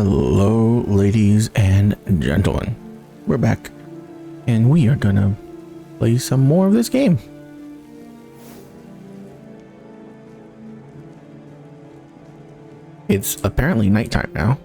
Hello, ladies and gentlemen. We're back, and we are gonna play some more of this game. It's apparently nighttime now.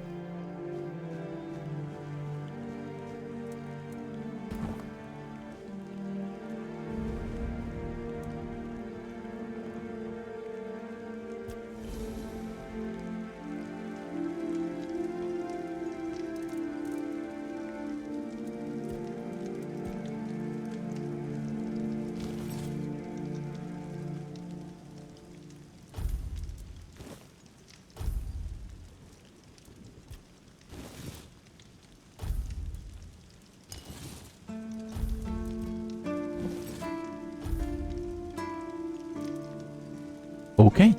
Okay.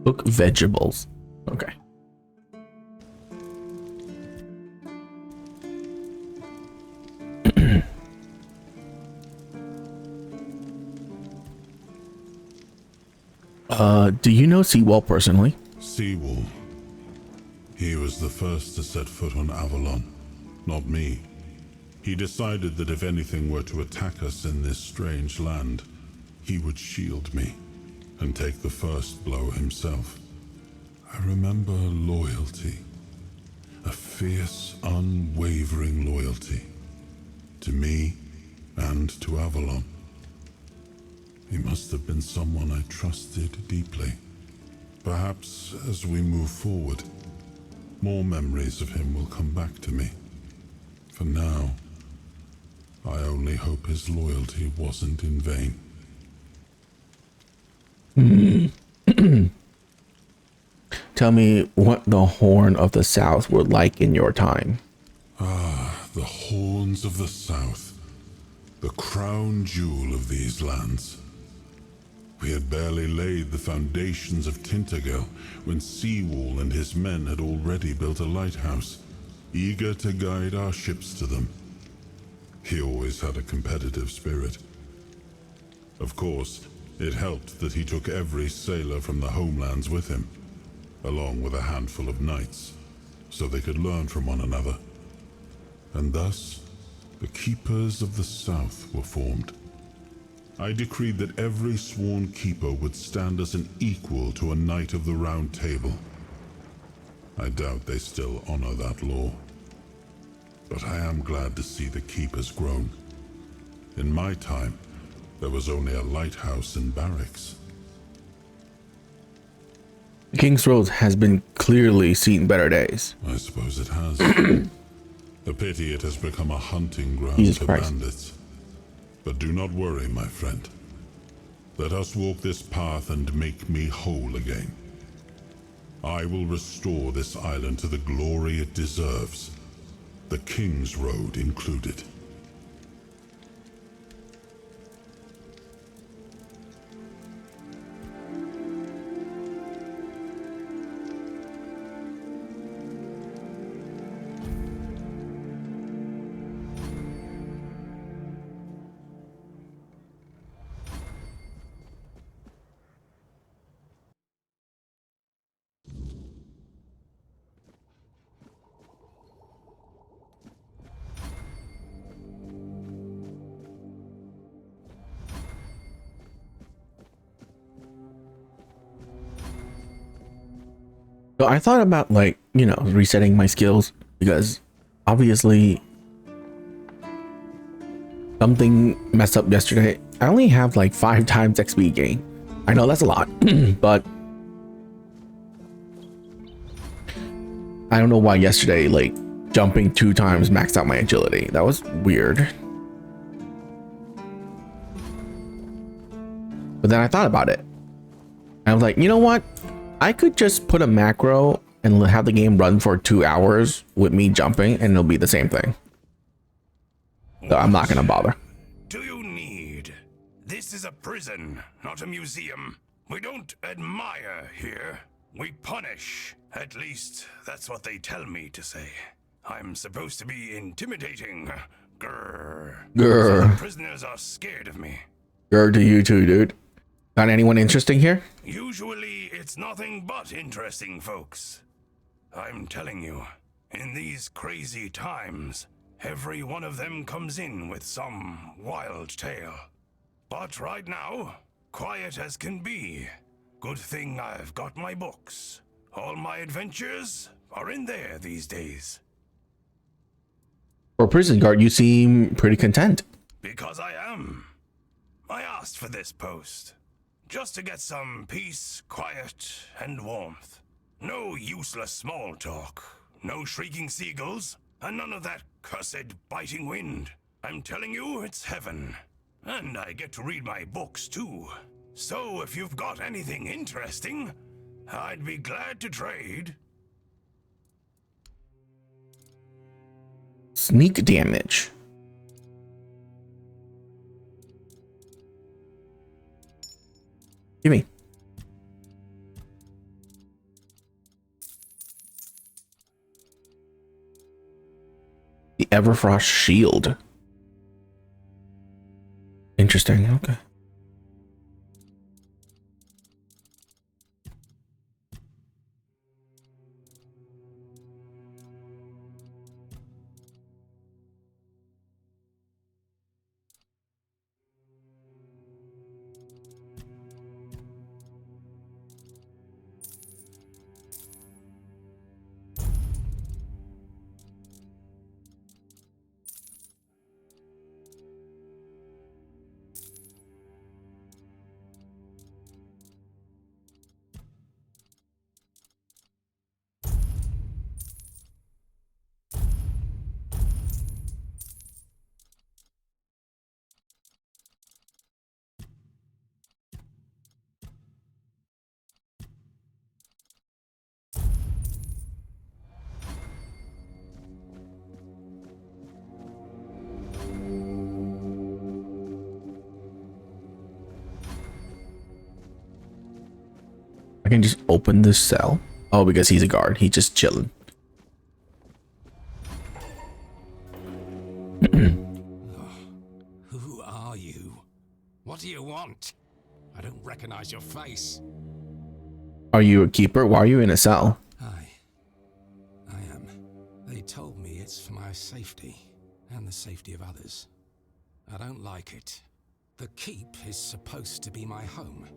Cook vegetables. Okay. Do you know Seawall personally? Seawall. He was the first to set foot on Avalon, not me. He decided that if anything were to attack us in this strange land, he would shield me and take the first blow himself. I remember loyalty, a fierce, unwavering loyalty, to me and to Avalon. He must have been someone I trusted deeply. Perhaps as we move forward, more memories of him will come back to me. For now, I only hope his loyalty wasn't in vain. Tell me what the Horn of the South were like in your time. Ah, the Horns of the South, the crown jewel of these lands. We had barely laid the foundations of Tainted when Seawall and his men had already built a lighthouse, eager to guide our ships to them. He always had a competitive spirit. Of course, it helped that he took every sailor from the homelands with him, along with a handful of knights, so they could learn from one another. And thus, the Keepers of the South were formed. I decreed that every sworn keeper would stand as an equal to a Knight of the Round Table. I doubt they still honor that law. But I am glad to see the keepers grown. In my time, there was only a lighthouse and barracks. The King's Road has been clearly seen better days. I suppose it has. A pity it has become a hunting ground Jesus for Christ. bandits. But do not worry, my friend. Let us walk this path and make me whole again. I will restore this island to the glory it deserves, the King's Road included. So I thought about, like, you know, resetting my skills, because obviously something messed up yesterday. I only have like 5 times XP gain. I know that's a lot, but I don't know why yesterday, like, jumping 2 times maxed out my agility. That was weird. then I thought about it. I was like, you know what? I could just put a macro and have the game run for 2 hours with me jumping, and it'll be the same thing. So I'm not gonna bother. Do you need? This is a prison, not a museum. We don't admire here. We punish. At least, that's what they tell me to say. I'm supposed to be intimidating. Grrr. Grrr. So the prisoners are scared of me. Grrr to you too, dude. Got anyone interesting here? Usually, it's nothing but interesting folks. I'm telling you, in these crazy times, every one of them comes in with some wild tale. But right now, quiet as can be. Good thing I've got my books. All my adventures are in there these days. For a prison guard, you seem pretty content. Because I am. I asked for this post. Just to get some peace, quiet, and warmth. No useless small talk. No shrieking seagulls. And none of that cursed biting wind. I'm telling you, it's heaven. And I get to read my books too. So if you've got anything interesting, I'd be glad to trade. Sneak damage. Give me. The Everfrost shield. Interesting. Okay. I can just open this cell. Oh, because he's a guard. He's just chilling. Who are you? What do you want? I don't recognize your face. Are you a keeper? Why are you in a cell? I am. They told me it's for my safety and the safety of others. I don't like it. The keep is supposed to be my home.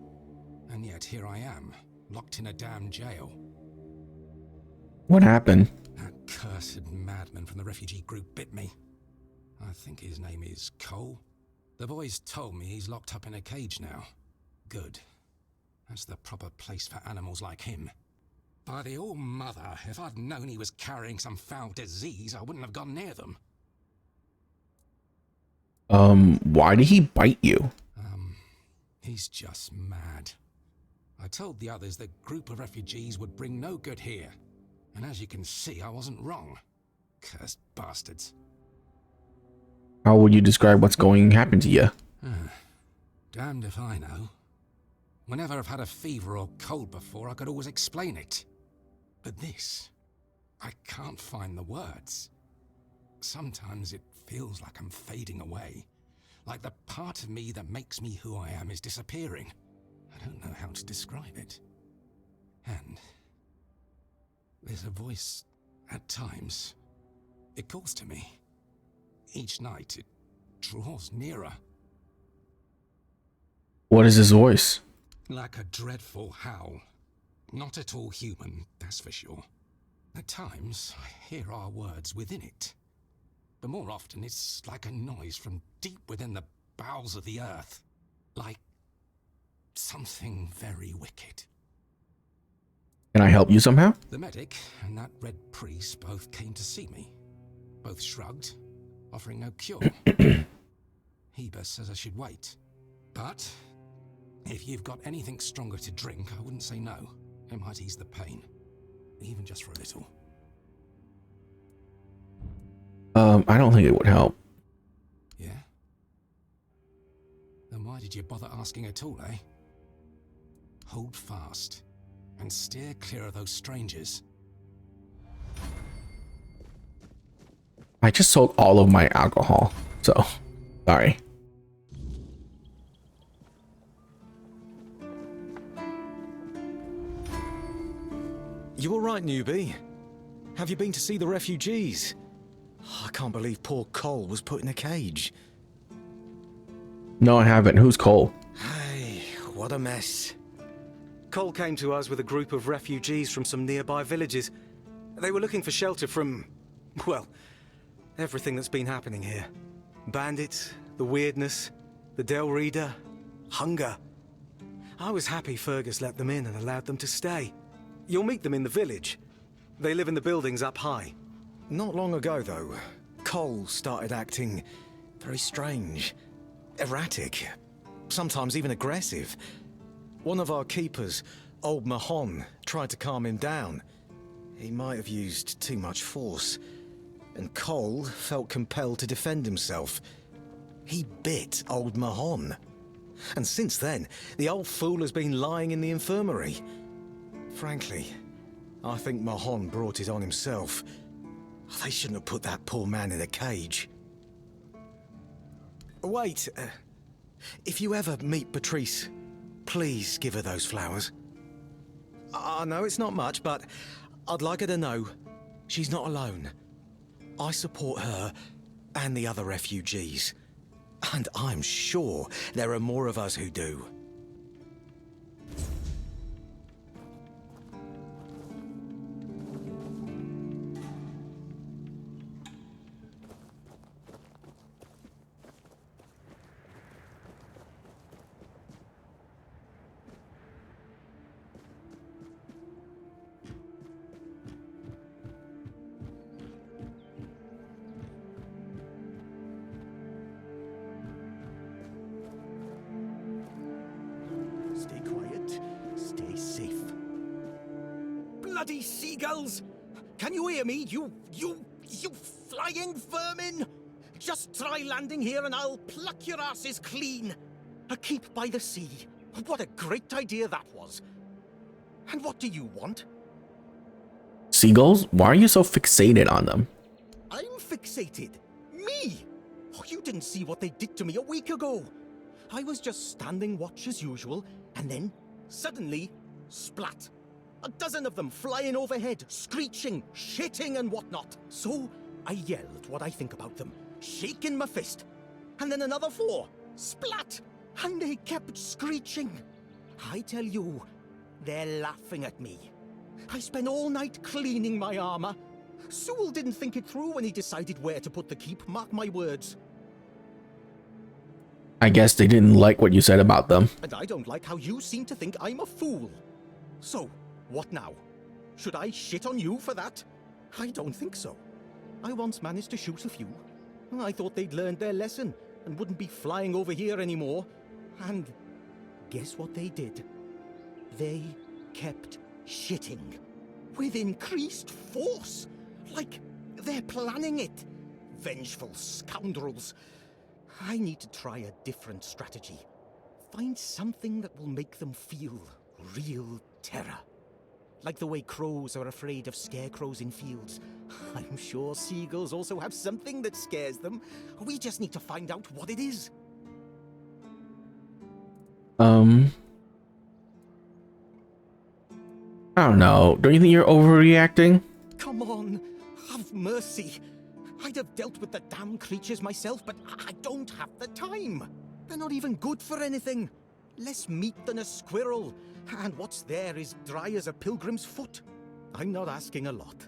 And yet here I am, locked in a damn jail. What happened? That cursed madman from the refugee group bit me. I think his name is Cole. The boys told me he's locked up in a cage now. Good. That's the proper place for animals like him. By the All-Mother, if I'd known he was carrying some foul disease, I wouldn't have gone near them. Why did he bite you? He's just mad. I told the others the group of refugees would bring no good here. And as you can see, I wasn't wrong. Cursed bastards. How would you describe what's going to happen to you? Damned if I know. Whenever I've had a fever or cold before, I could always explain it. But this, I can't find the words. Sometimes it feels like I'm fading away. Like the part of me that makes me who I am is disappearing. I don't know how to describe it. And there's a voice at times. It calls to me. Each night it draws nearer. What is his voice? Like a dreadful howl. Not at all human, that's for sure. At times, I hear our words within it. But more often, it's like a noise from deep within the bowels of the earth. Like something very wicked. Can I help you somehow? The medic and that red priest both came to see me. Both shrugged, offering no cure. Heber says I should wait. But If you've got anything stronger to drink, I wouldn't say no. It might ease the pain. Even just for a little. I don't think it would help. Yeah? Then why did you bother asking at all, eh? Hold fast. And steer clear of those strangers. I just sold all of my alcohol, so sorry. You all right, newbie? Have you been to see the refugees? I can't believe poor Cole was put in a cage. No, I haven't. Who's Cole? Hey, what a mess. Cole came to us with a group of refugees from some nearby villages. They were looking for shelter from, well, everything that's been happening here. Bandits, the weirdness, the Del Reader, hunger. I was happy Fergus let them in and allowed them to stay. You'll meet them in the village. They live in the buildings up high. Not long ago, though, Cole started acting very strange, erratic, sometimes even aggressive. One of our keepers, old Mahon, tried to calm him down. He might have used too much force, and Cole felt compelled to defend himself. He bit old Mahon. And since then, the old fool has been lying in the infirmary. Frankly, I think Mahon brought it on himself. They shouldn't have put that poor man in a cage. Wait, if you ever meet Patrice, please give her those flowers. I know it's not much, but I'd like her to know she's not alone. I support her and the other refugees. And I'm sure there are more of us who do. Stay quiet. Stay safe. Bloody seagulls! Can you hear me? You flying vermin! Just try landing here and I'll pluck your asses clean. A keep by the sea. What a great idea that was. And what do you want? Seagulls? Why are you so fixated on them? I'm fixated. Me? Oh, you didn't see what they did to me a week ago. I was just standing watch as usual, and then, suddenly, splat. A dozen of them flying overhead, screeching, shitting and whatnot. So, I yelled what I think about them, shaking my fist. And then another 4, splat, and they kept screeching. I tell you, they're laughing at me. I spent all night cleaning my armor. Sewell didn't think it through when he decided where to put the keep, mark my words. I guess they didn't like what you said about them. And I don't like how you seem to think I'm a fool. So, what now? Should I shit on you for that? I don't think so. I once managed to shoot a few. I thought they'd learned their lesson and wouldn't be flying over here anymore. And guess what they did? They kept shitting. With increased force. Like they're planning it. Vengeful scoundrels. I need to try a different strategy. Find something that will make them feel real terror. Like the way crows are afraid of scarecrows in fields. I'm sure seagulls also have something that scares them. We just need to find out what it is. I don't know. Don't you think you're overreacting? Come on, have mercy. I'd have dealt with the damn creatures myself, but I don't have the time. They're not even good for anything. Less meat than a squirrel, and what's there is dry as a pilgrim's foot. I'm not asking a lot.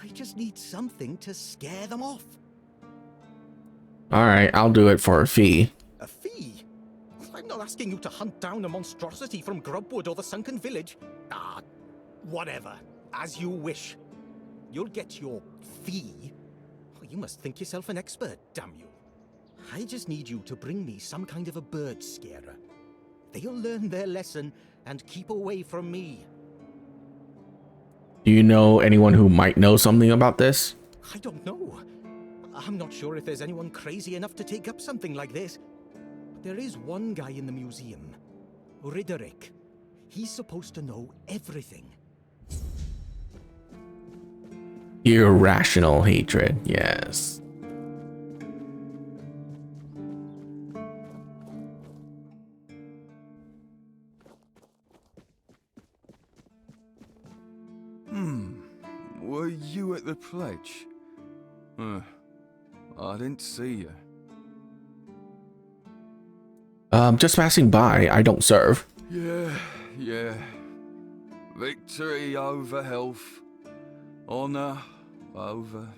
I just need something to scare them off. All right, I'll do it for a fee. A fee? I'm not asking you to hunt down a monstrosity from Grubwood or the Sunken Village. Ah, whatever. As you wish. You'll get your fee. You must think yourself an expert, damn you. I just need you to bring me some kind of a bird scarer. they'll learn their lesson and keep away from me. Do you know anyone who might know something about this? I don't know. I'm not sure if there's anyone crazy enough to take up something like this. But there is one guy in the museum, Riderick. He's supposed to know everything. Irrational hatred, yes. Were you at the pledge? I didn't see you. Just passing by. I don't serve. Yeah. Victory over health. Honor over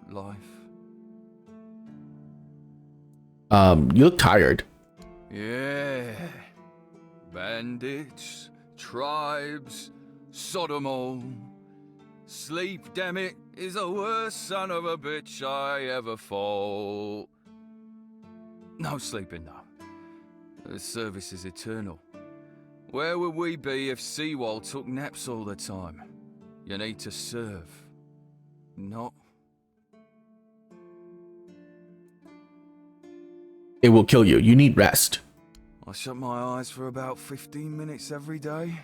life. You look tired. Yeah. Bandits, tribes, Sodom all. Sleep, damn it, is the worst son of a bitch I ever fought. No sleeping, no. The service is eternal. Where would we be if Seawall took naps all the time? You need to serve. Not. It will kill you. You need rest. I shut my eyes for about 15 minutes every day.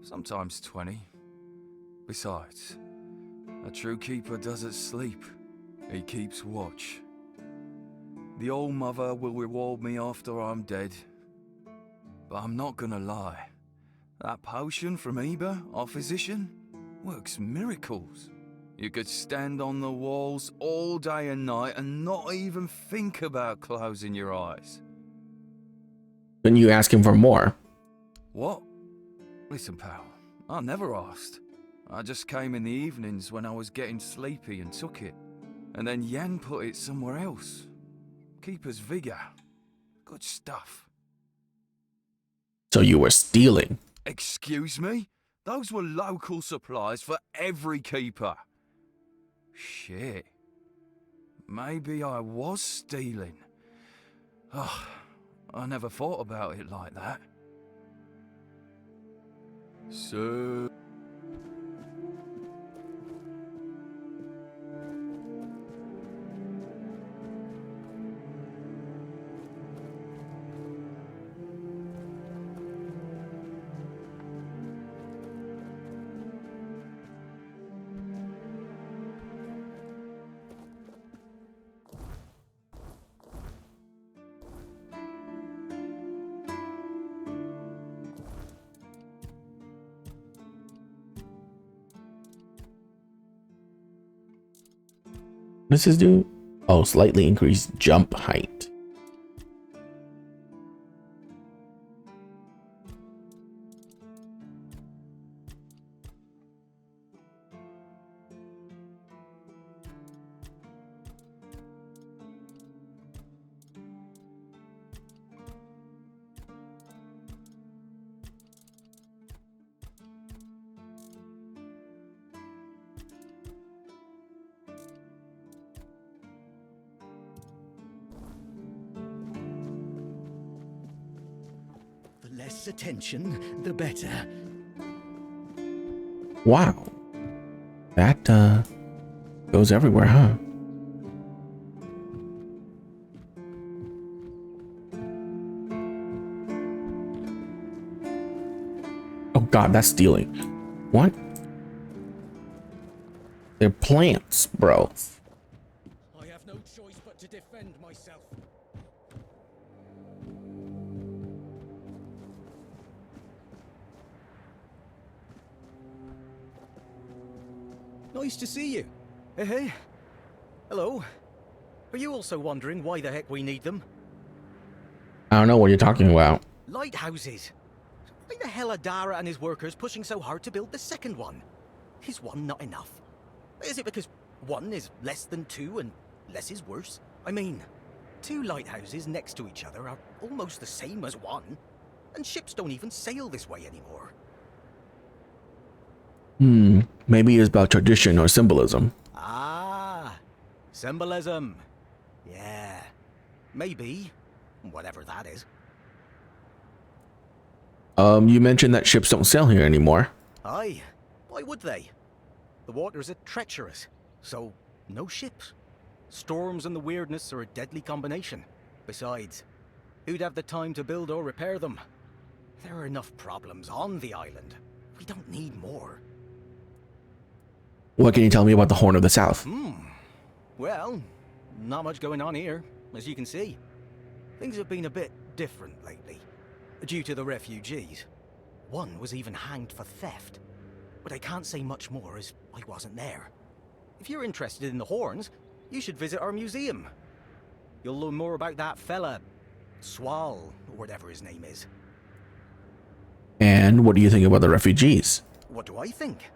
Sometimes 20. Besides, a true keeper doesn't sleep. He keeps watch. The Old Mother will reward me after I'm dead. But I'm not gonna lie. That potion from Eber, our physician, works miracles. You could stand on the walls all day and night and not even think about closing your eyes. Then you ask him for more. What? Listen, pal, I never asked. I just came in the evenings when I was getting sleepy and took it. And then Yan put it somewhere else. Keeper's vigor. Good stuff. So you were stealing. Excuse me? Those were local supplies for every keeper. Shit. Maybe I was stealing. Oh, I never thought about it like that. So... What does this do? Oh, slightly increased jump height. Less attention, the better. Wow. That, goes everywhere, huh? Oh god, that's stealing. What? They're plants, bro. I have no choice but to defend myself. Nice to see you. Hey. Hello. Are you also wondering why the heck we need them? I don't know what you're talking about. Lighthouses. Why the hell are Dara and his workers pushing so hard to build the second one? Is one not enough? Is it because one is less than two and less is worse? I mean, two lighthouses next to each other are almost the same as one, and ships don't even sail this way anymore. Maybe it's about tradition or symbolism. Ah, symbolism. Yeah, maybe, whatever that is. You mentioned that ships don't sail here anymore. Aye, why would they? The waters are treacherous, so no ships. Storms and the weirdness are a deadly combination. Besides, who'd have the time to build or repair them? There are enough problems on the island. We don't need more. What can you tell me about the Horn of the South? Well, not much going on here, as you can see. Things have been a bit different lately, due to the refugees. One was even hanged for theft. But I can't say much more as I wasn't there. If you're interested in the horns, you should visit our museum. You'll learn more about that fella, Swal, or whatever his name is. And what do you think about the refugees? What do I think?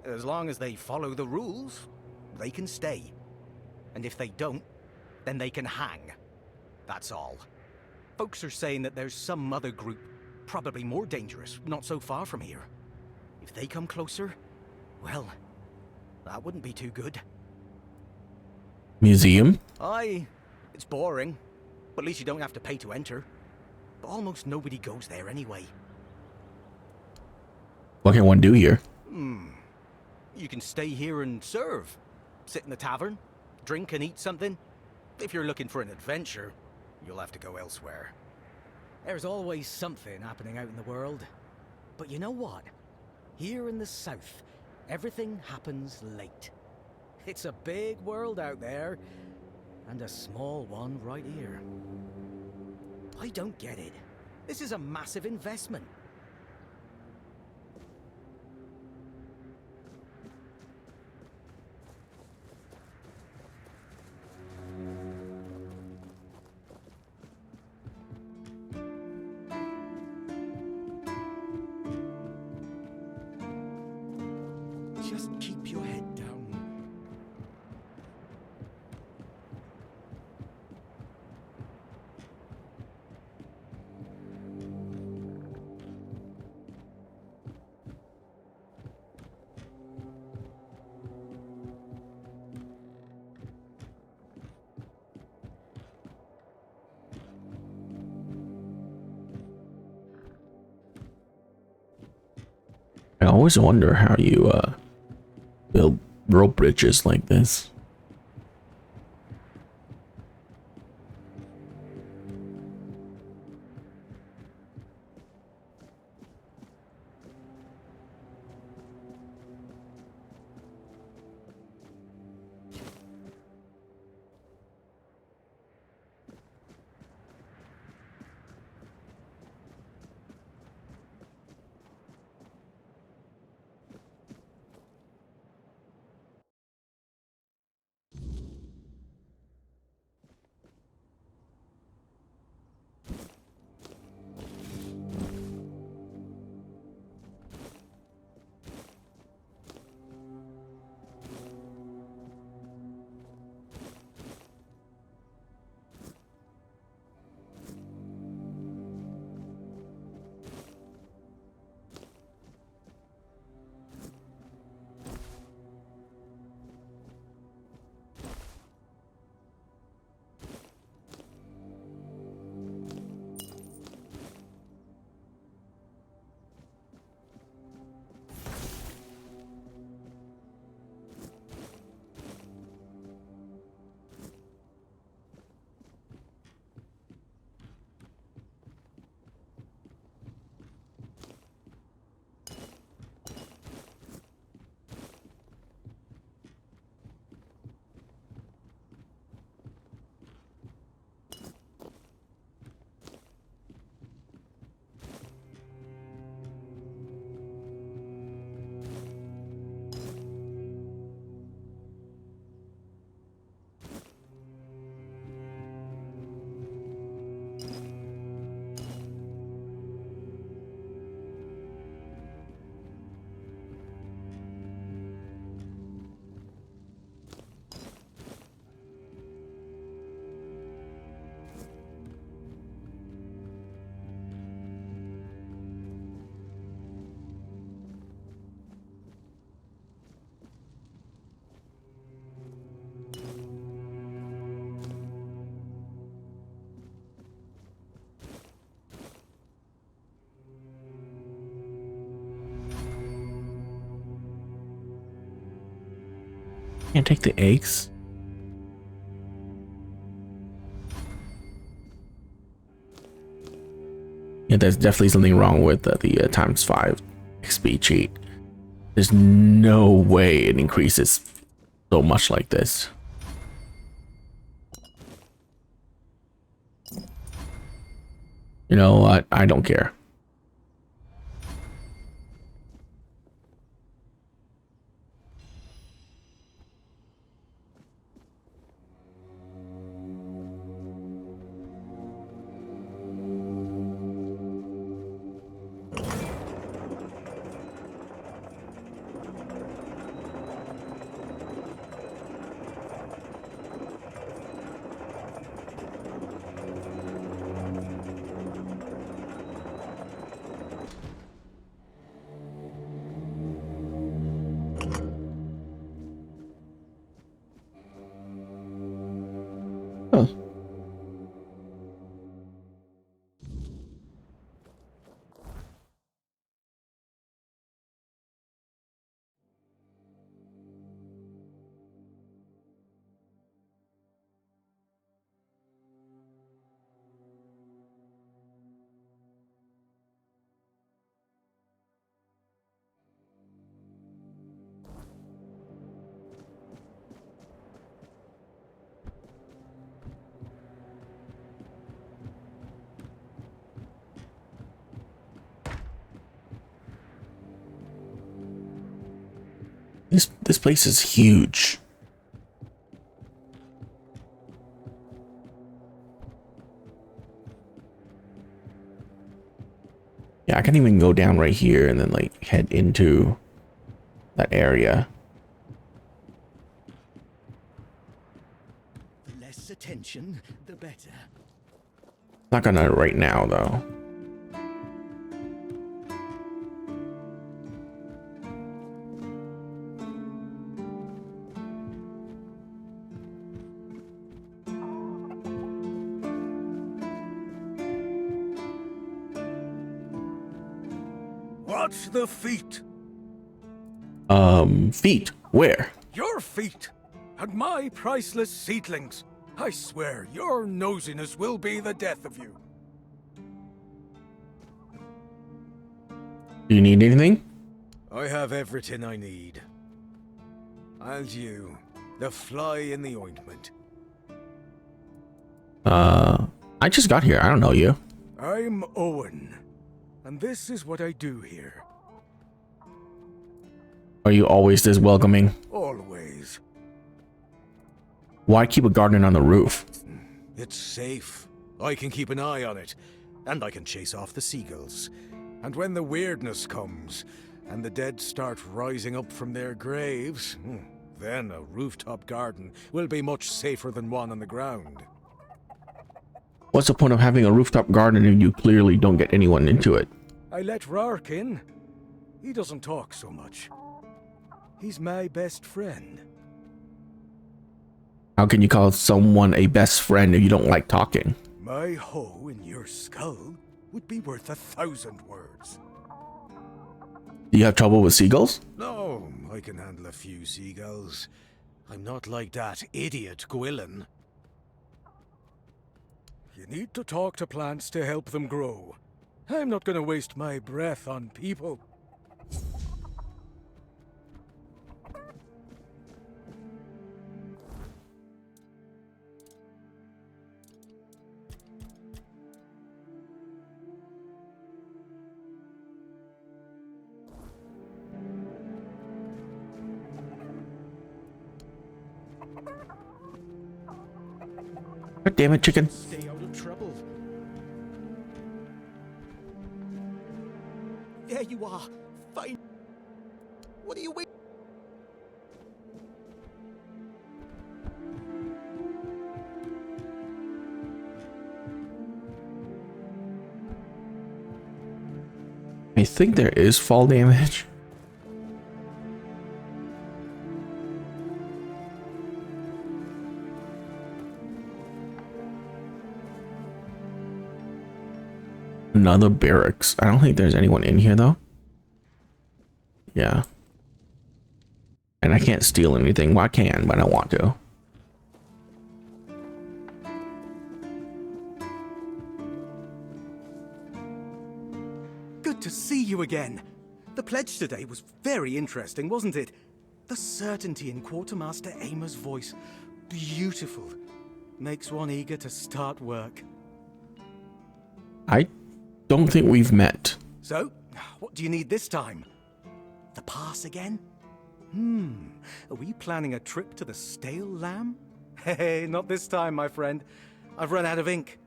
As long as they follow the rules, they can stay. And if they don't, then they can hang. That's all. Folks are saying that there's some other group, probably more dangerous, not so far from here. If they come closer, well, that wouldn't be too good. Museum? Aye, it's boring, but at least you don't have to pay to enter. But almost nobody goes there anyway. What can one do here? You can stay here and serve. Sit in the tavern, drink and eat something. If you're looking for an adventure, you'll have to go elsewhere. There's always something happening out in the world. But you know what? Here in the south, everything happens late. It's a big world out there, and a small one right here. I don't get it. This is a massive investment. Just keep your head down. I always wonder how you build rope bridges like this. Can't take the eggs. Yeah, there's definitely something wrong with the ×5 XP cheat. There's no way it increases so much like this. You know what? I don't care. Huh. This place is huge. Yeah, I can even go down right here and then like head into that area. The less attention, the better. Not gonna right now though. Watch the feet. Feet. Where? Your feet. And my priceless seedlings. I swear, your nosiness will be the death of you. Do you need anything? I have everything I need. And you, the fly in the ointment. I just got here. I don't know you. I'm Owen, and this is what I do here. Are you always this welcoming? Always. Why keep a garden on the roof? It's safe. I can keep an eye on it, and I can chase off the seagulls. And when the weirdness comes, and the dead start rising up from their graves, then a rooftop garden will be much safer than one on the ground. What's the point of having a rooftop garden if you clearly don't get anyone into it? I let Rark in. He doesn't talk so much. He's my best friend. How can you call someone a best friend if you don't like talking? My hoe in your skull would be worth 1,000 words. Do you have trouble with seagulls? No, I can handle a few seagulls. I'm not like that idiot Gwilyn. You need to talk to plants to help them grow. I'm not going to waste my breath on people. God damn it, chicken. Stay out of trouble. There you are. Fine. What are you waiting? I think there is fall damage. Another barracks. I don't think there's anyone in here though. Yeah. And I can't steal anything. Well, I can, but I don't want to. Good to see you again. The pledge today was very interesting, wasn't it? The certainty in Quartermaster Aymer's voice. Beautiful. Makes one eager to start work. I don't think we've met. So, what do you need this time? The pass again? Are we planning a trip to the Stale Lamb? Hey, not this time, my friend. I've run out of ink.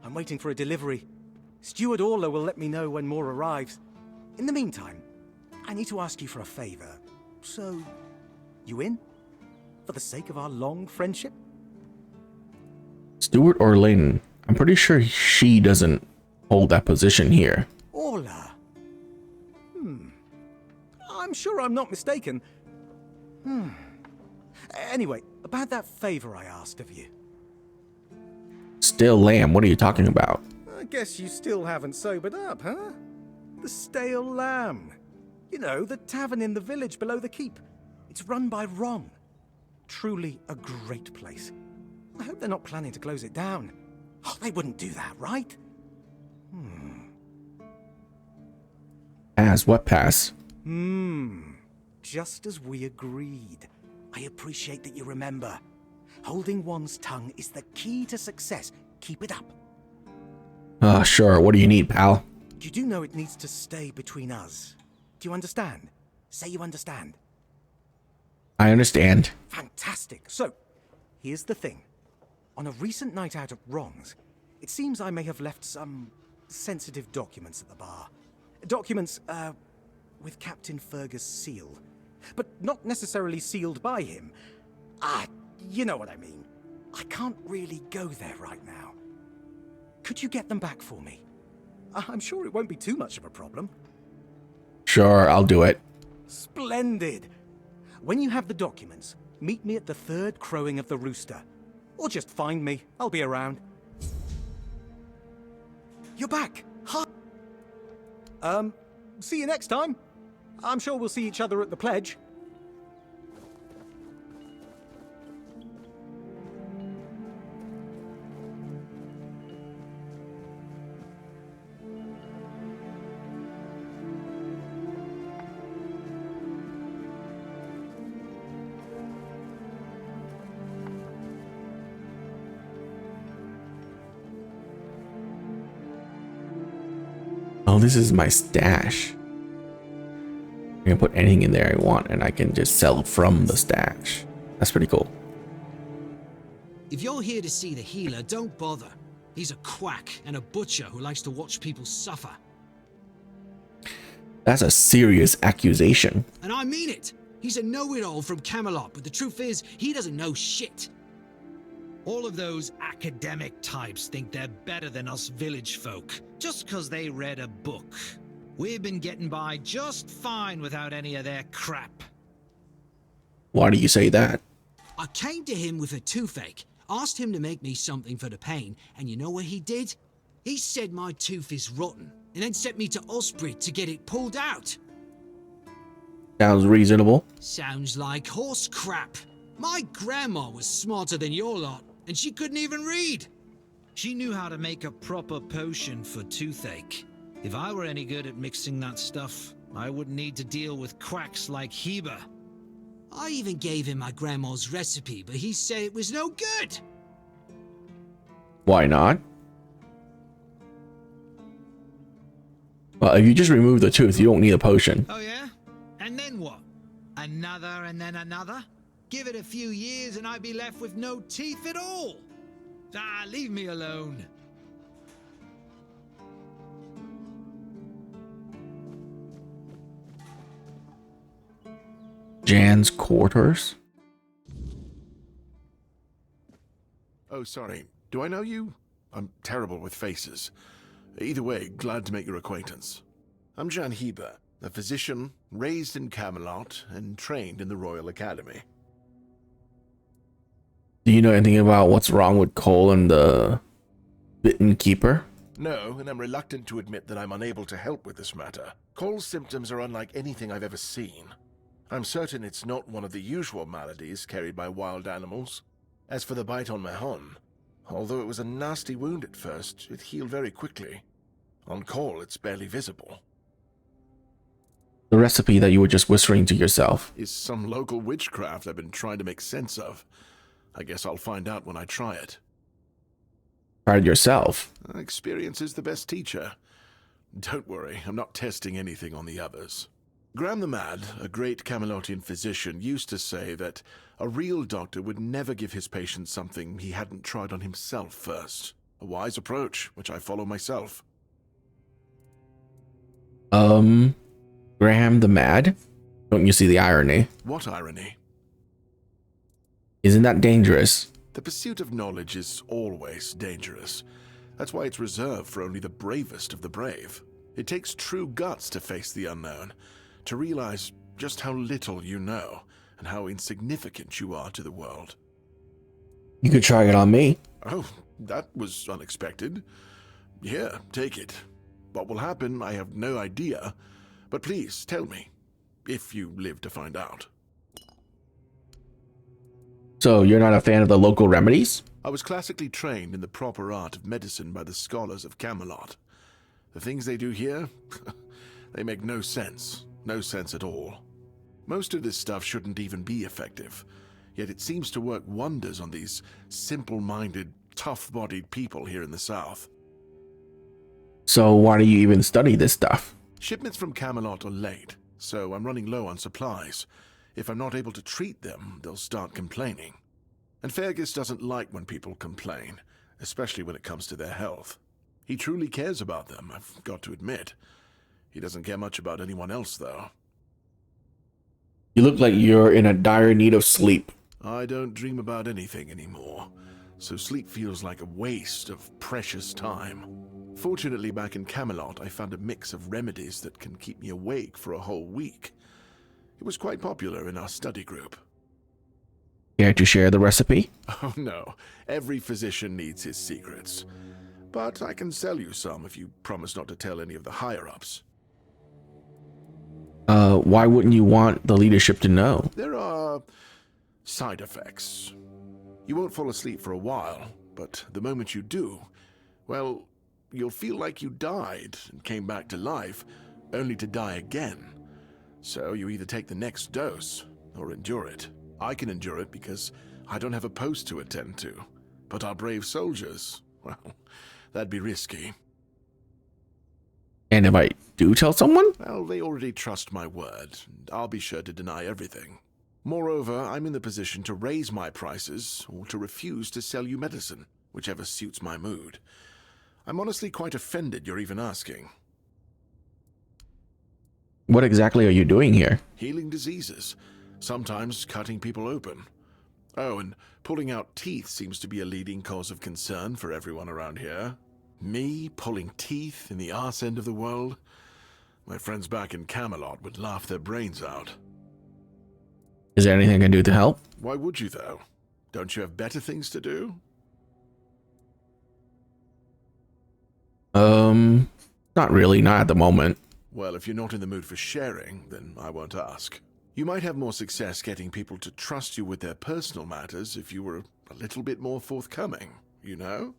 I'm waiting for a delivery. Steward Orla will let me know when more arrives. In the meantime, I need to ask you for a favor. So, you in? For the sake of our long friendship? Stewart or Layton? I'm pretty sure she doesn't hold that position here. Orla? I'm sure I'm not mistaken. Anyway, about that favor I asked of you. Still lamb, what are you talking about? I guess you still haven't sobered up, huh? The Stale Lamb. You know, the tavern in the village below the keep. It's run by Ron. Truly a great place. I hope they're not planning to close it down. Oh, they wouldn't do that, right? Pass? What pass? Just as we agreed. I appreciate that you remember. Holding one's tongue is the key to success. Keep it up. Sure. What do you need, pal? You do know it needs to stay between us. Do you understand? Say you understand. I understand. Fantastic. So, here's the thing. On a recent night out at Ron's, it seems I may have left some sensitive documents at the bar. Documents, with Captain Fergus' seal. But not necessarily sealed by him. You know what I mean. I can't really go there right now. Could you get them back for me? I'm sure it won't be too much of a problem. Sure, I'll do it. Splendid. When you have the documents, meet me at the third crowing of the rooster. Or just find me. I'll be around. You're back. Hi. See you next time. I'm sure we'll see each other at the pledge. Oh, this is my stash. I can put anything in there I want and I can just sell from the stash. That's pretty cool. If you're here to see the healer, don't bother. He's a quack and a butcher who likes to watch people suffer. That's a serious accusation. And I mean it. He's a know-it-all from Camelot, but the truth is, he doesn't know shit. All of those academic types think they're better than us village folk, just because they read a book. We've been getting by just fine without any of their crap. Why do you say that? I came to him with a toothache, asked him to make me something for the pain, and you know what he did? He said my tooth is rotten, and then sent me to Osprey to get it pulled out. Sounds reasonable. Sounds like horse crap. My grandma was smarter than your lot, and she couldn't even read. She knew how to make a proper potion for toothache. If I were any good at mixing that stuff, I wouldn't need to deal with quacks like Heber. I even gave him my grandma's recipe, but he said it was no good. Why not? Well, if you just remove the tooth, you don't need a potion. Oh yeah? And then what? Another and then another? Give it a few years and I'd be left with no teeth at all. Leave me alone. Jan's quarters? Oh, sorry. Do I know you? I'm terrible with faces. Either way, glad to make your acquaintance. I'm Jan Heber, a physician raised in Camelot and trained in the Royal Academy. Do you know anything about what's wrong with Cole and the Bitten Keeper? No, and I'm reluctant to admit that I'm unable to help with this matter. Cole's symptoms are unlike anything I've ever seen. I'm certain it's not one of the usual maladies carried by wild animals. As for the bite on Mahon, although it was a nasty wound at first, it healed very quickly. On call, it's barely visible. The recipe that you were just whispering to yourself is some local witchcraft I've been trying to make sense of. I guess I'll find out when I try it. Try it yourself. Experience is the best teacher. Don't worry, I'm not testing anything on the others. Graham the Mad, a great Camelotian physician, used to say that a real doctor would never give his patients something he hadn't tried on himself first. A wise approach, which I follow myself. Graham the Mad? Don't you see the irony? What irony? Isn't that dangerous? The pursuit of knowledge is always dangerous. That's why it's reserved for only the bravest of the brave. It takes true guts to face the unknown, to realize just how little you know, and how insignificant you are to the world. You could try it on me. Oh, that was unexpected. Here, take it. What will happen, I have no idea. But please, tell me, if you live to find out. So, you're not a fan of the local remedies? I was classically trained in the proper art of medicine by the scholars of Camelot. The things they do here, they make no sense. No sense at all. Most of this stuff shouldn't even be effective, yet it seems to work wonders on these simple-minded, tough-bodied people here in the South. So why do you even study this stuff? Shipments from Camelot are late, so I'm running low on supplies. If I'm not able to treat them, they'll start complaining. And Fergus doesn't like when people complain, especially when it comes to their health. He truly cares about them, I've got to admit. He doesn't care much about anyone else, though. You look like you're in a dire need of sleep. I don't dream about anything anymore, so sleep feels like a waste of precious time. Fortunately, back in Camelot, I found a mix of remedies that can keep me awake for a whole week. It was quite popular in our study group. Care to share the recipe? Oh no, every physician needs his secrets. But I can sell you some if you promise not to tell any of the higher-ups. Why wouldn't you want the leadership to know? There are side effects. You won't fall asleep for a while, but the moment you do, well, you'll feel like you died and came back to life, only to die again. So you either take the next dose or endure it. I can endure it because I don't have a post to attend to. But our brave soldiers, well, that'd be risky. And if I do tell someone? Well, they already trust my word, and I'll be sure to deny everything. Moreover, I'm in the position to raise my prices or to refuse to sell you medicine, whichever suits my mood. I'm honestly quite offended you're even asking. What exactly are you doing here? Healing diseases, sometimes cutting people open. Oh, and pulling out teeth seems to be a leading cause of concern for everyone around here. Me pulling teeth in the arse end of the world? My friends back in Camelot would laugh their brains out. Is there anything I can do to help? Why would you, though? Don't you have better things to do? Not really, not at the moment. Well, if you're not in the mood for sharing, then I won't ask. You might have more success getting people to trust you with their personal matters if you were a little bit more forthcoming, you know?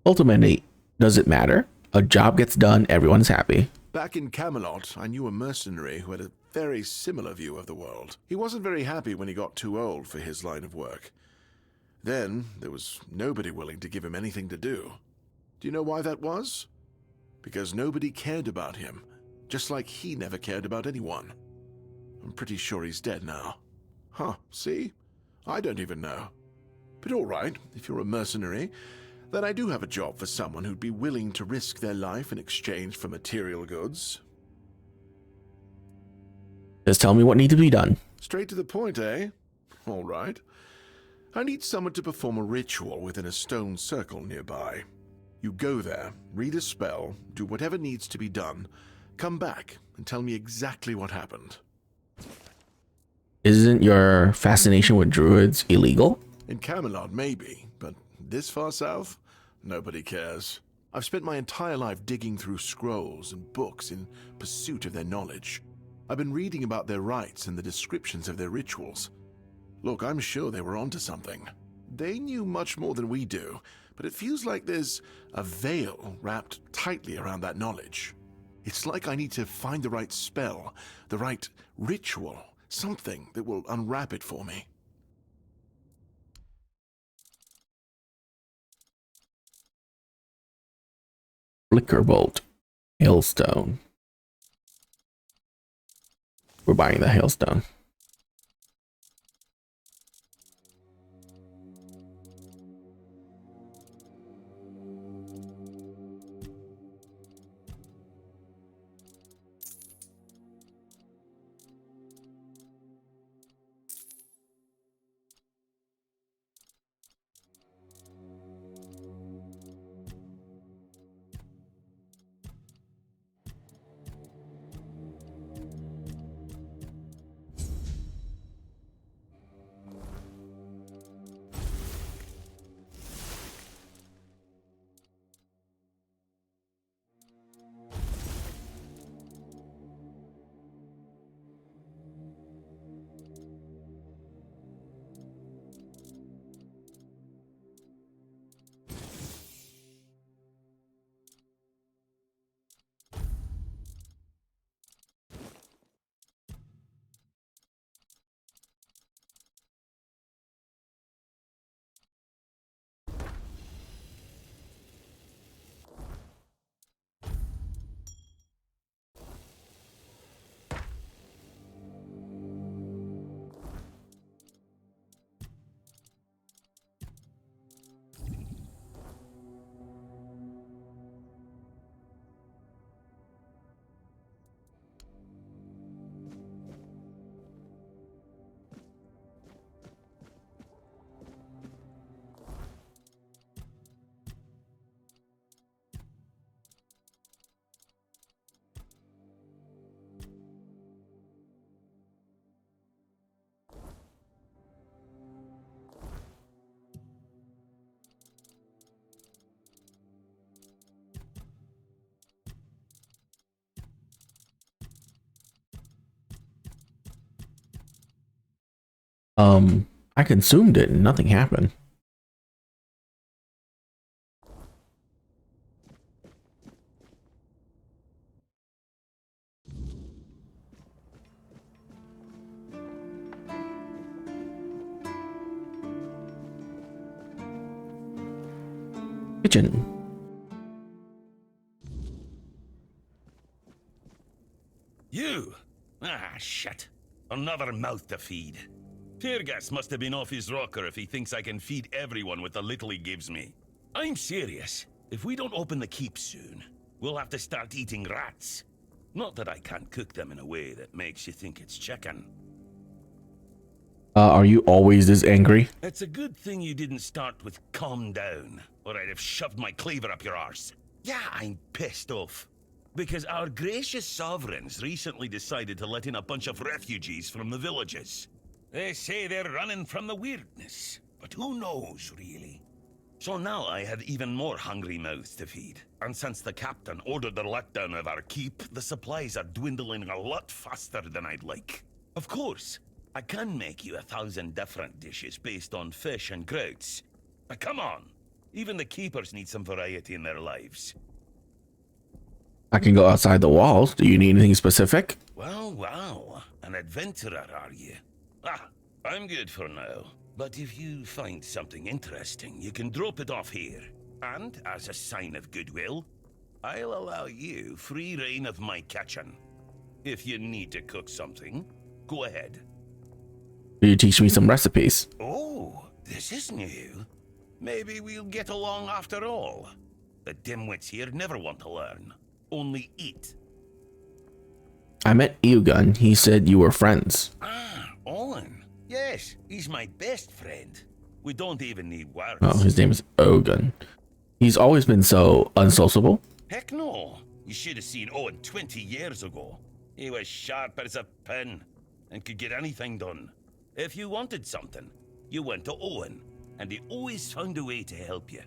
Ultimately, does it matter? A job gets done, everyone's happy. Back in Camelot, I knew a mercenary who had a very similar view of the world. He wasn't very happy when he got too old for his line of work. Then, there was nobody willing to give him anything to do. Do you know why that was? Because nobody cared about him, just like he never cared about anyone. I'm pretty sure he's dead now. Huh, see? I don't even know. But all right, if you're a mercenary, then I do have a job for someone who'd be willing to risk their life in exchange for material goods. Just tell me what needs to be done. Straight to the point, eh? All right. I need someone to perform a ritual within a stone circle nearby. You go there, read a spell, do whatever needs to be done, come back and tell me exactly what happened. Isn't your fascination with druids illegal? In Camelot, maybe, but this far south, nobody cares. I've spent my entire life digging through scrolls and books in pursuit of their knowledge. I've been reading about their rites and the descriptions of their rituals. Look, I'm sure they were onto something. They knew much more than we do, but it feels like there's a veil wrapped tightly around that knowledge. It's like I need to find the right spell, the right ritual, something that will unwrap it for me. Flicker bolt. Hailstone. We're buying the hailstone. I consumed it and nothing happened. Kitchen. You! Ah, shit. Another mouth to feed. Teargas must have been off his rocker if he thinks I can feed everyone with the little he gives me. I'm serious. If we don't open the keep soon, we'll have to start eating rats. Not that I can't cook them in a way that makes you think it's chicken. Are you always this angry? It's a good thing you didn't start with calm down, or I'd have shoved my cleaver up your arse. Yeah, I'm pissed off. Because our gracious sovereigns recently decided to let in a bunch of refugees from the villages. They say they're running from the weirdness, but who knows, really? So now I have even more hungry mouths to feed. And since the captain ordered the letdown of our keep, the supplies are dwindling a lot faster than I'd like. Of course, I can make you 1,000 different dishes based on fish and grouts. But come on, even the keepers need some variety in their lives. I can go outside the walls. Do you need anything specific? Well, wow, an adventurer, are you? Ah, I'm good for now. But if you find something interesting, you can drop it off here. And, as a sign of goodwill, I'll allow you free reign of my kitchen. If you need to cook something, go ahead. Will you teach me some recipes? Oh, this is new. Maybe we'll get along after all. The dimwits here never want to learn. Only eat. I met Eogun. He said you were friends. Ah, Owen. Yes, he's my best friend. We don't even need words. Oh, his name is Eogun. He's always been so unsociable. Heck no. You should have seen Owen 20 years ago. He was sharp as a pin and could get anything done. If you wanted something, you went to Owen, and he always found a way to help you.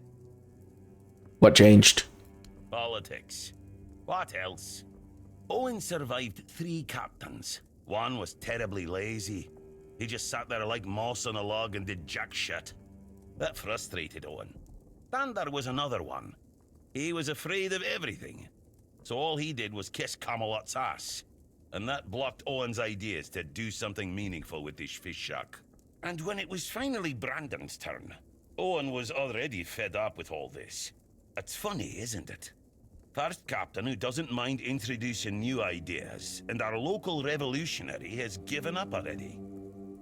What changed? Politics. What else? Owen survived 3 captains. One was terribly lazy. He just sat there like moss on a log and did jack shit. That frustrated Owen. Then there was another one. He was afraid of everything. So all he did was kiss Camelot's ass. And that blocked Owen's ideas to do something meaningful with his fish shack. And when it was finally Brandon's turn, Owen was already fed up with all this. It's funny, isn't it? First captain who doesn't mind introducing new ideas, and our local revolutionary has given up already.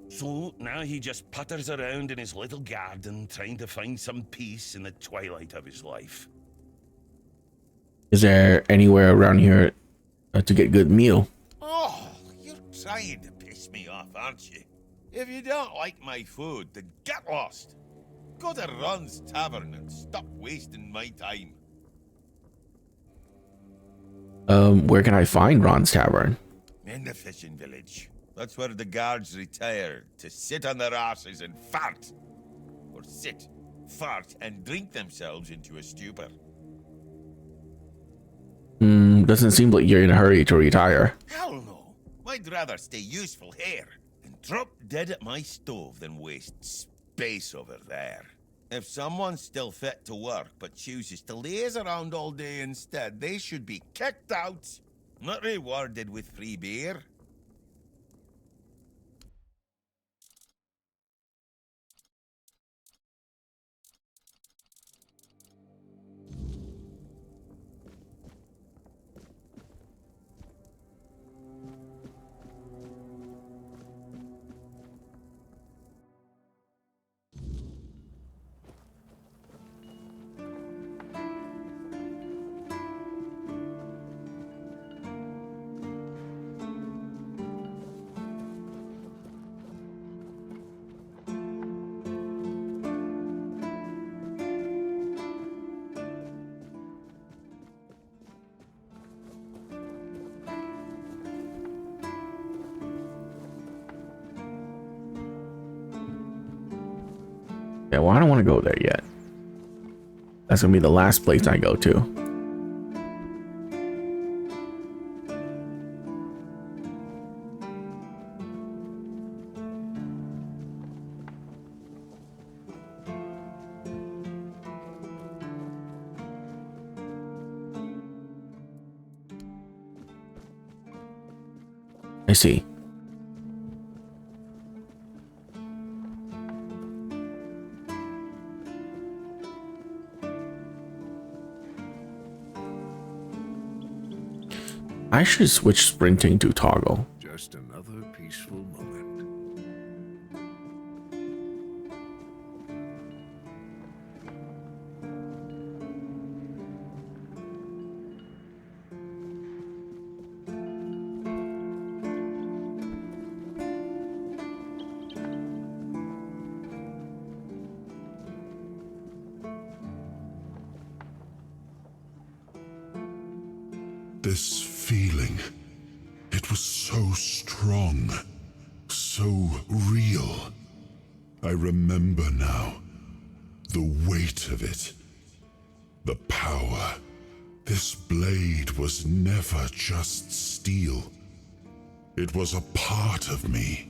So now he just putters around in his little garden trying to find some peace in the twilight of his life. Is there anywhere around here to get good meal? Oh, you're trying to piss me off, aren't you? If you don't like my food, then get lost. Go to Ron's Tavern and stop wasting my time. Where can I find Ron's Tavern? In the fishing village. That's where the guards retire to sit on their asses and fart. Or sit, fart, and drink themselves into a stupor. Doesn't seem like you're in a hurry to retire. Hell no. I'd rather stay useful here and drop dead at my stove than waste space over there. If someone's still fit to work but chooses to laze around all day instead, they should be kicked out, not rewarded with free beer. Yeah, well, I don't want to go there yet. That's gonna be the last place I go to. I see. I should switch sprinting to toggle. Just another peaceful moment. This feeling, it was so strong, so real. I remember now, the weight of it, the power. This blade was never just steel. It was a part of me.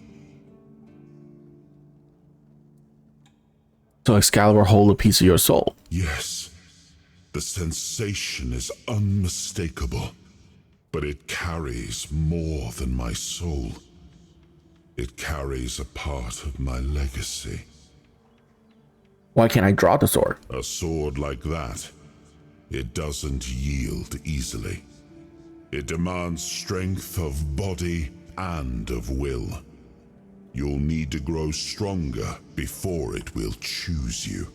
So Excalibur hold a piece of your soul. Yes, the sensation is unmistakable. But it carries more than my soul. It carries a part of my legacy. Why can't I draw the sword? A sword like that, it doesn't yield easily. It demands strength of body and of will. You'll need to grow stronger before it will choose you.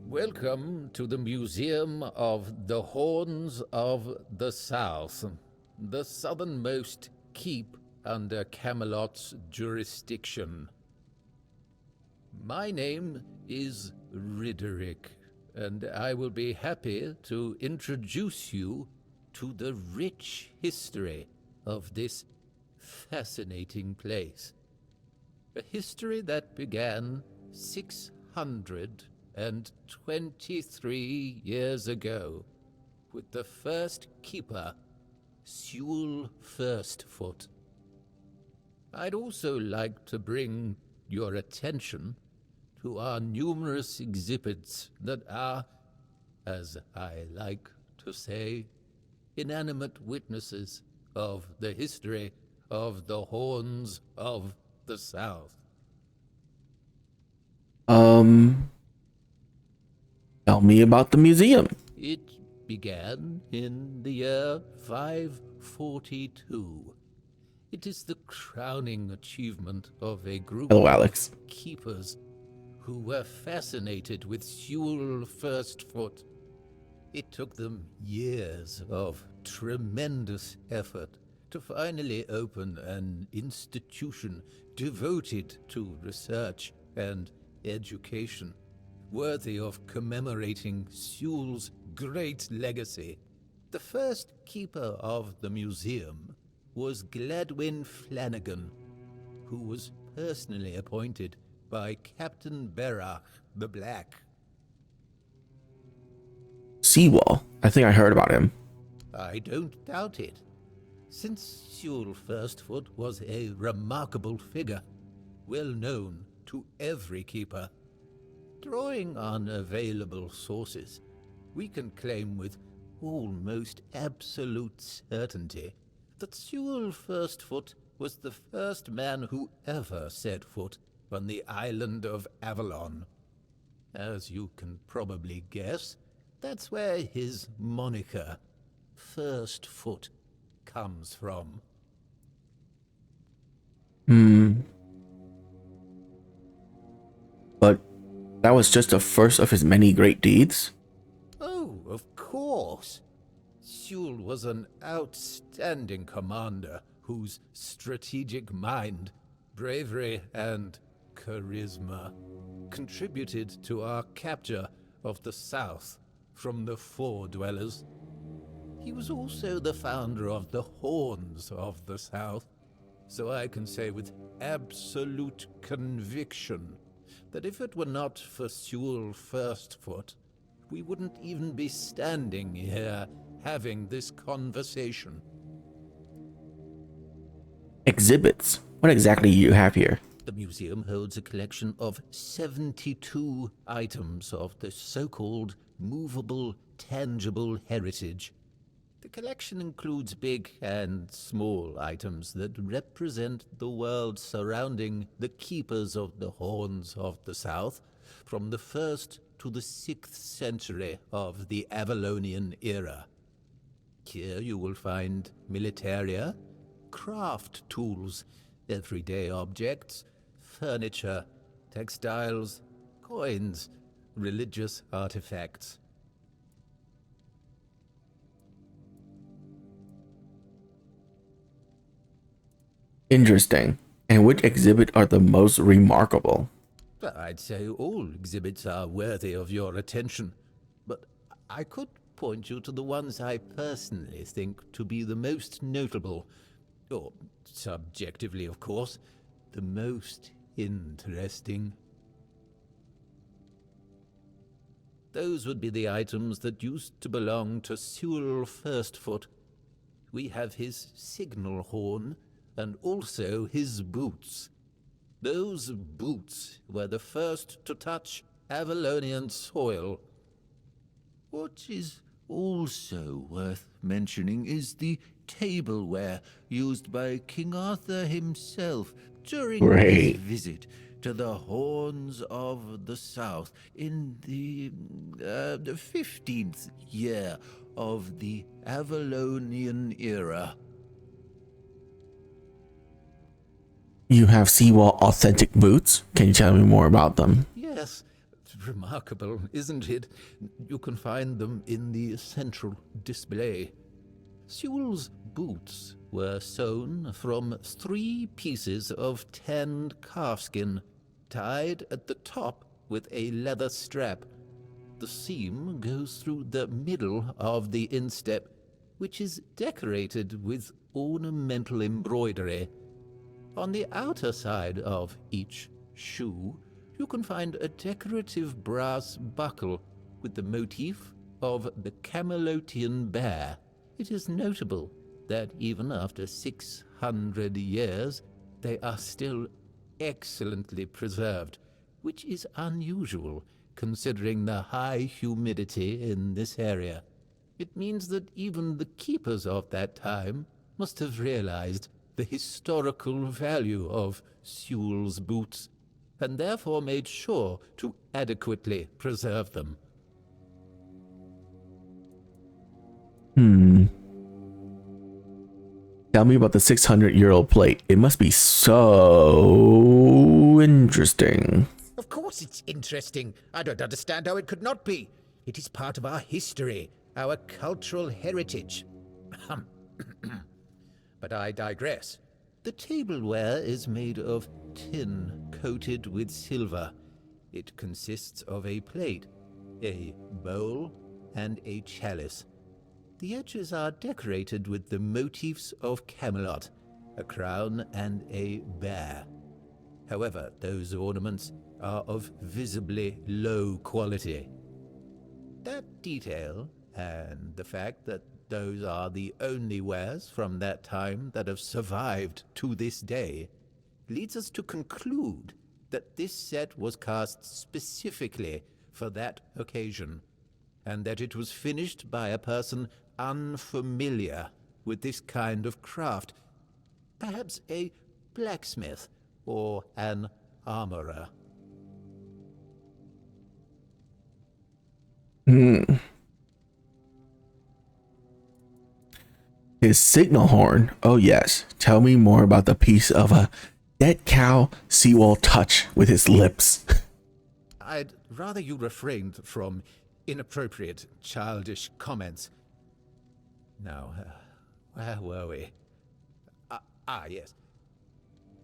Welcome to the Museum of the Horns of the South, the southernmost keep under Camelot's jurisdiction. My name is Riderick, and I will be happy to introduce you to the rich history of this fascinating place. A history that began 623 years ago with the first keeper, Sewell Firstfoot. I'd also like to bring your attention to our numerous exhibits that are, as I like to say, inanimate witnesses of the history of the Horns of the South. Tell me about the museum. It began in the year 542. It is the crowning achievement of a group Hello, Alex. of keepers who were fascinated with Sewell Firstfoot. It took them years of tremendous effort to finally open an institution devoted to research and education, worthy of commemorating Sewell's great legacy. The first keeper of the museum was Gladwin Flanagan, who was personally appointed by Captain Berach the Black. Seawall. I think I heard about him. I don't doubt it. Since Sewell Firstfoot was a remarkable figure, well known to every keeper, drawing on available sources, we can claim with almost absolute certainty that Sewell Firstfoot was the first man who ever set foot on the island of Avalon. As you can probably guess, that's where his moniker, Firstfoot, comes from. But that was just the first of his many great deeds. Oh, of course. Sewell was an outstanding commander whose strategic mind, bravery, and charisma contributed to our capture of the South from the Four Dwellers. He was also the founder of the Horns of the South, so I can say with absolute conviction that if it were not for Sewell Firstfoot, we wouldn't even be standing here having this conversation. Exhibits. What exactly do you have here? The museum holds a collection of 72 items of the so-called movable, tangible heritage. The collection includes big and small items that represent the world surrounding the keepers of the Horns of the South from the 1st to the 6th century of the Avalonian era. Here you will find militaria, craft tools, everyday objects, furniture, textiles, coins, religious artifacts. Interesting. And which exhibit are the most remarkable? I'd say all exhibits are worthy of your attention, but I could point you to the ones I personally think to be the most notable, or subjectively, of course, the most interesting. Those would be the items that used to belong to Sewell Firstfoot. We have his signal horn, and also his boots. Those boots were the first to touch Avalonian soil. What is also worth mentioning is the tableware used by King Arthur himself during his visit to the Horns of the South in the 15th year of the Avalonian era. You have Seawall authentic boots. Can you tell me more about them? Yes, it's remarkable, isn't it? You can find them in the central display. Sewell's boots were sewn from 3 pieces of tanned calfskin, tied at the top with a leather strap. The seam goes through the middle of the instep, which is decorated with ornamental embroidery. On the outer side of each shoe, you can find a decorative brass buckle with the motif of the Camelotian bear. It is notable that even after 600 years, they are still excellently preserved, which is unusual considering the high humidity in this area. It means that even the keepers of that time must have realized the historical value of Sewell's boots, and therefore made sure to adequately preserve them. Tell me about the 600-year-old plate. It must be so interesting. Of course it's interesting. I don't understand how it could not be. It is part of our history, our cultural heritage. But I digress. The tableware is made of tin coated with silver. It consists of a plate, a bowl, and a chalice. The edges are decorated with the motifs of Camelot, a crown and a bear. However, those ornaments are of visibly low quality. That detail, and the fact that those are the only wares from that time that have survived to this day, leads us to conclude that this set was cast specifically for that occasion, and that it was finished by a person unfamiliar with this kind of craft, perhaps a blacksmith or an armorer. His signal horn. Oh yes. Tell me more about the piece of a dead cow Sewell touch with his lips. I'd rather you refrained from inappropriate, childish comments. Now, where were we? Yes.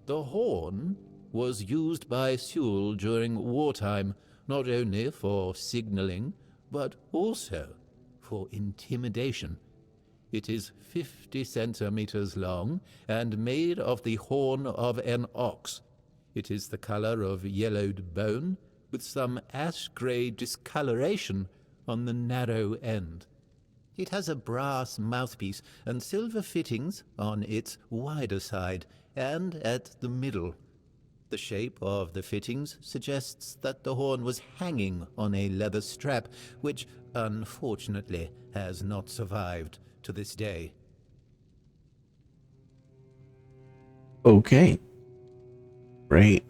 The horn was used by Sewell during wartime, not only for signaling, but also for intimidation. It is 50 centimeters long and made of the horn of an ox. It is the color of yellowed bone, with some ash-gray discoloration on the narrow end. It has a brass mouthpiece and silver fittings on its wider side and at the middle. The shape of the fittings suggests that the horn was hanging on a leather strap, which unfortunately has not survived to this day. Okay. Great.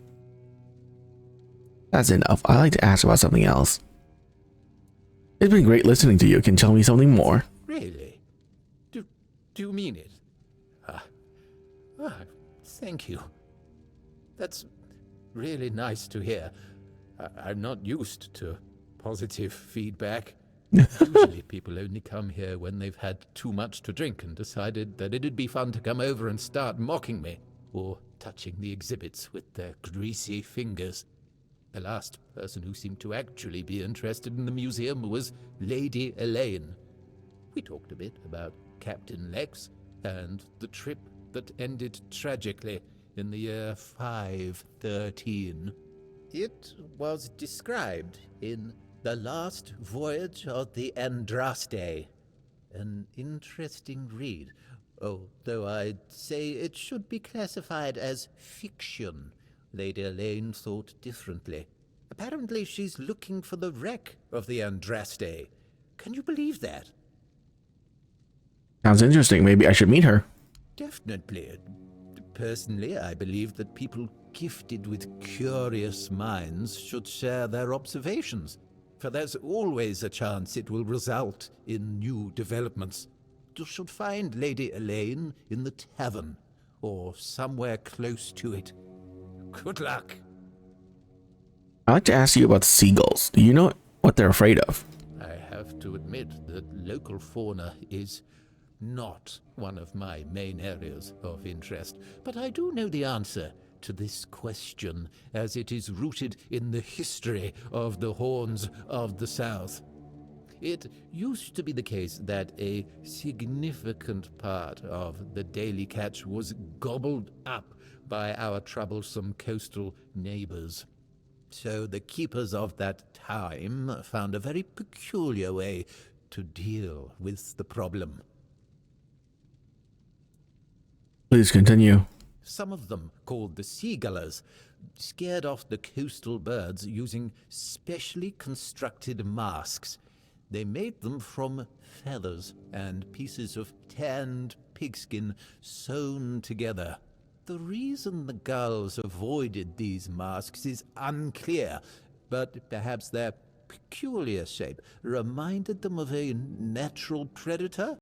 That's enough. I'd like to ask about something else. It's been great listening to you. Can you tell me something more? Really? Do you mean it? Thank you. That's really nice to hear. I'm not used to positive feedback. Usually people only come here when they've had too much to drink and decided that it'd be fun to come over and start mocking me, or touching the exhibits with their greasy fingers. The last person who seemed to actually be interested in the museum was Lady Elaine. We talked a bit about Captain Lex and the trip that ended tragically in the year 513. It was described in The Last Voyage of the Andraste. An interesting read, although I'd say it should be classified as fiction. Lady Elaine thought differently. Apparently she's looking for the wreck of the Andraste. Can you believe that? Sounds interesting. Maybe I should meet her. Definitely. Personally, I believe that people gifted with curious minds should share their observations, for there's always a chance it will result in new developments. You should find Lady Elaine in the tavern, or somewhere close to it. Good luck. I'd like to ask you about seagulls. Do you know what they're afraid of? I have to admit that local fauna is not one of my main areas of interest, but I do know the answer to this question, as it is rooted in the history of the Horns of the South. It used to be the case that a significant part of the daily catch was gobbled up by our troublesome coastal neighbors. So the keepers of that time found a very peculiar way to deal with the problem. Please continue. Some of them, called the seagullers, scared off the coastal birds using specially constructed masks. They made them from feathers and pieces of tanned pigskin sewn together. The reason the gulls avoided these masks is unclear, but perhaps their peculiar shape reminded them of a natural predator?